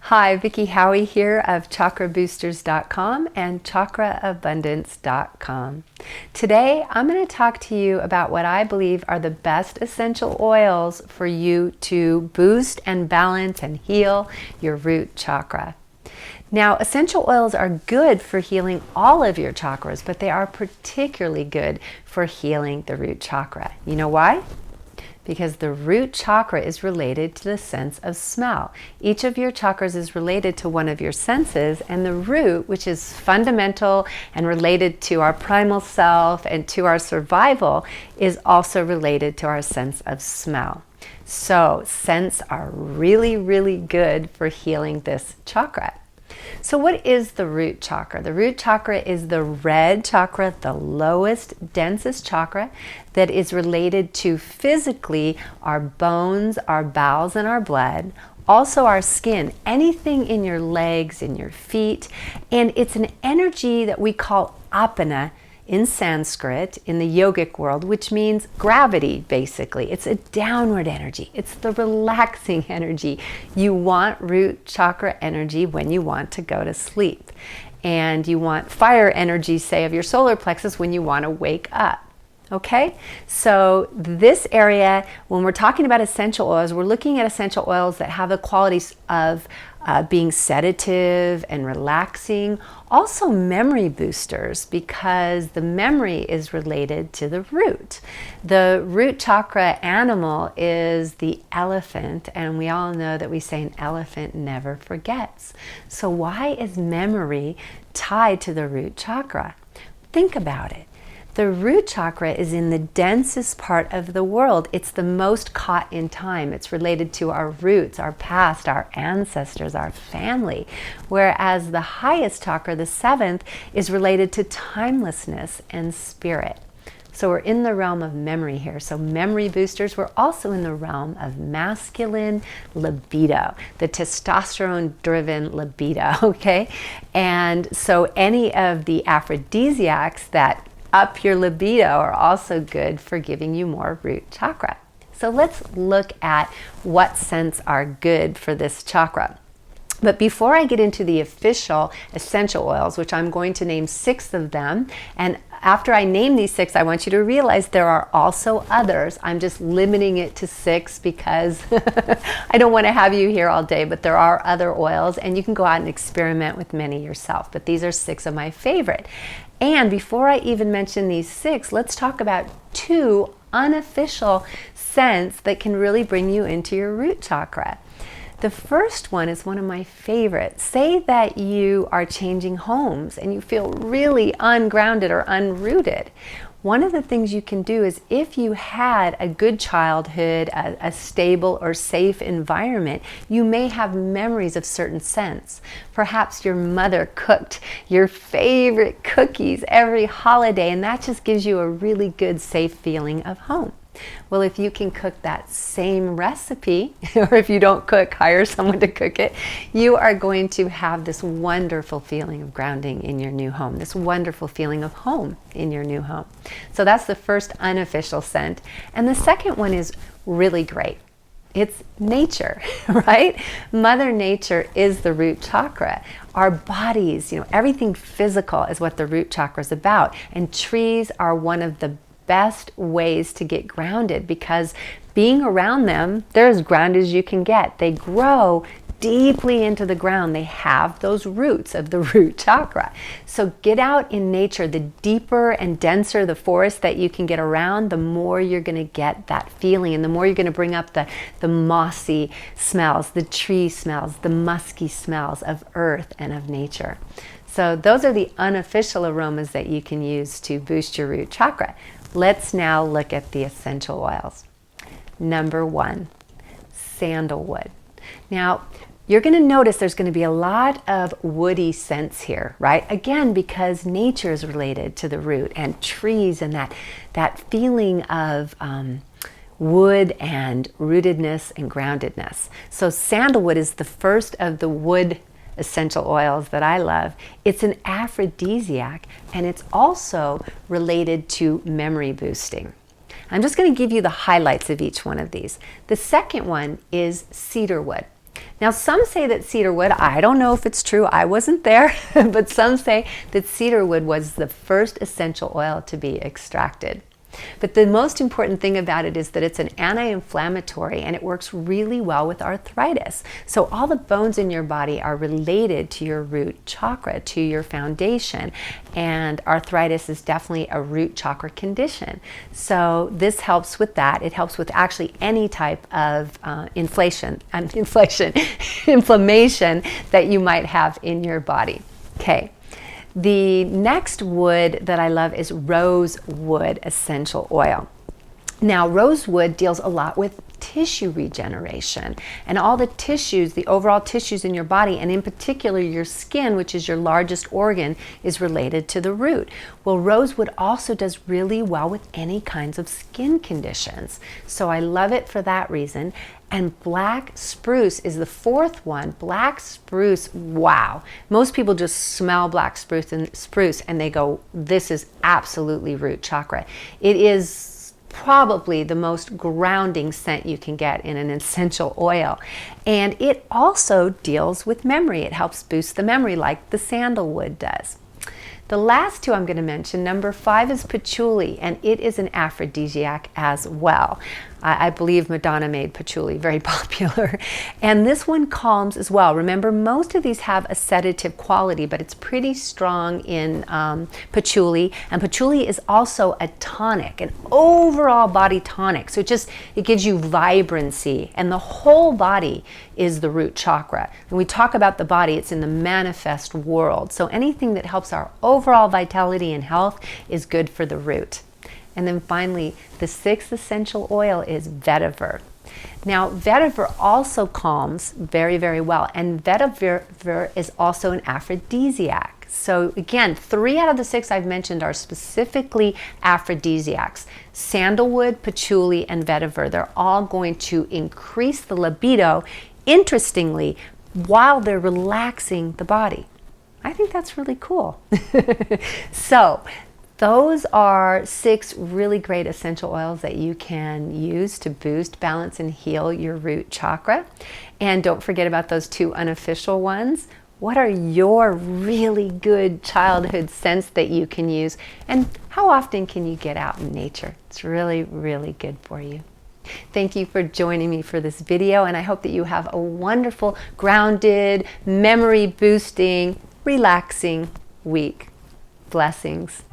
Hi, Vicki Howie here of chakraboosters.com and chakraabundance.com. Today, I'm going to talk to you about what I believe are the best essential oils for you to boost and balance and heal your root chakra. Now, essential oils are good for healing all of your chakras, but they are particularly good for healing the root chakra. You know why? Because the root chakra is related to the sense of smell. Each of your chakras is related to one of your senses, and the root, which is fundamental and related to our primal self and to our survival, is also related to our sense of smell. So scents are really, really good for healing this chakra. So what is the root chakra? The root chakra is the red chakra, the lowest, densest chakra that is related to physically our bones, our bowels, and our blood, also our skin, anything in your legs, in your feet, and it's an energy that we call apana in Sanskrit, in the yogic world, which means gravity, basically. It's a downward energy. It's the relaxing energy. You want root chakra energy when you want to go to sleep. And you want fire energy, say, of your solar plexus when you want to wake up. Okay, so this area, when we're talking about essential oils, we're looking at essential oils that have the qualities of being sedative and relaxing, also memory boosters, because the memory is related to the root. The root chakra animal is the elephant, and we all know that we say an elephant never forgets. So why is memory tied to the root chakra? Think about it. The root chakra is in the densest part of the world. It's the most caught in time. It's related to our roots, our past, our ancestors, our family. Whereas the highest chakra, the seventh, is related to timelessness and spirit. So we're in the realm of memory here. So memory boosters, we're also in the realm of masculine libido, the testosterone-driven libido, okay? And so any of the aphrodisiacs that up your libido are also good for giving you more root chakra. So let's look at what scents are good for this chakra. But before I get into the official essential oils, which I'm going to name 6 of them, and after I name these 6, I want you to realize there are also others. I'm just limiting it to 6 because I don't want to have you here all day, but there are other oils, and you can go out and experiment with many yourself. But these are 6 of my favorite. And before I even mention these 6, let's talk about 2 unofficial scents that can really bring you into your root chakra. The first one is one of my favorites. Say that you are changing homes and you feel really ungrounded or unrooted. One of the things you can do is, if you had a good childhood, a stable or safe environment, you may have memories of certain scents. Perhaps your mother cooked your favorite cookies every holiday, and that just gives you a really good, safe feeling of home. Well, if you can cook that same recipe, or if you don't cook, hire someone to cook it, you are going to have this wonderful feeling of grounding in your new home, this wonderful feeling of home in your new home. So that's the first unofficial scent. And the second one is really great. It's nature, right? Mother Nature is the root chakra. Our bodies, everything physical is what the root chakra is about. And trees are one of the best ways to get grounded, because being around them, they're as grounded as you can get. They grow deeply into the ground. They have those roots of the root chakra. So get out in nature. The deeper and denser the forest that you can get around, the more you're going to get that feeling, and the more you're going to bring up the mossy smells, the tree smells, the musky smells of earth and of nature. So those are the unofficial aromas that you can use to boost your root chakra. Let's now look at the essential oils. Number 1, sandalwood. Now, you're going to notice there's going to be a lot of woody scents here, right? Again, because nature is related to the root and trees, and that feeling of wood and rootedness and groundedness. So sandalwood is the first of the wood essential oils that I love. It's an aphrodisiac, and it's also related to memory boosting. I'm just going to give you the highlights of each one of these. The second one is cedar wood. Now, some say that cedar wood, I don't know if it's true, I wasn't there, but some say that cedar wood was the first essential oil to be extracted. But the most important thing about it is that it's an anti-inflammatory and it works really well with arthritis. So all the bones in your body are related to your root chakra, to your foundation, and arthritis is definitely a root chakra condition. So this helps with that. It helps with actually any type of inflammation that you might have in your body. Okay. The next wood that I love is rosewood essential oil. Now, rosewood deals a lot with tissue regeneration and all the tissues, the overall tissues in your body, and in particular your skin, which is your largest organ, is related to the root. Well, rosewood also does really well with any kinds of skin conditions. So I love it for that reason. And black spruce is the fourth one. Black spruce, wow. Most people just smell black spruce and they go, this is absolutely root chakra. It is probably the most grounding scent you can get in an essential oil. And it also deals with memory. It helps boost the memory like the sandalwood does. The last two I'm going to mention, number 5 is patchouli, and it is an aphrodisiac as well. I believe Madonna made patchouli very popular. And this one calms as well. Remember, most of these have a sedative quality, but it's pretty strong in patchouli. And patchouli is also a tonic, an overall body tonic. So it gives you vibrancy, and the whole body is the root chakra. When we talk about the body, it's in the manifest world. So anything that helps our overall vitality and health is good for the root. And then finally, the 6th essential oil is vetiver. Now, vetiver also calms very, very well. And vetiver is also an aphrodisiac. So again, 3 out of the 6 I've mentioned are specifically aphrodisiacs. Sandalwood, patchouli, and vetiver. They're all going to increase the libido, interestingly, while they're relaxing the body. I think that's really cool. So, those are 6 really great essential oils that you can use to boost, balance, and heal your root chakra. And don't forget about those 2 unofficial ones. What are your really good childhood scents that you can use? And how often can you get out in nature? It's really, really good for you. Thank you for joining me for this video, and I hope that you have a wonderful, grounded, memory-boosting, relaxing week. Blessings.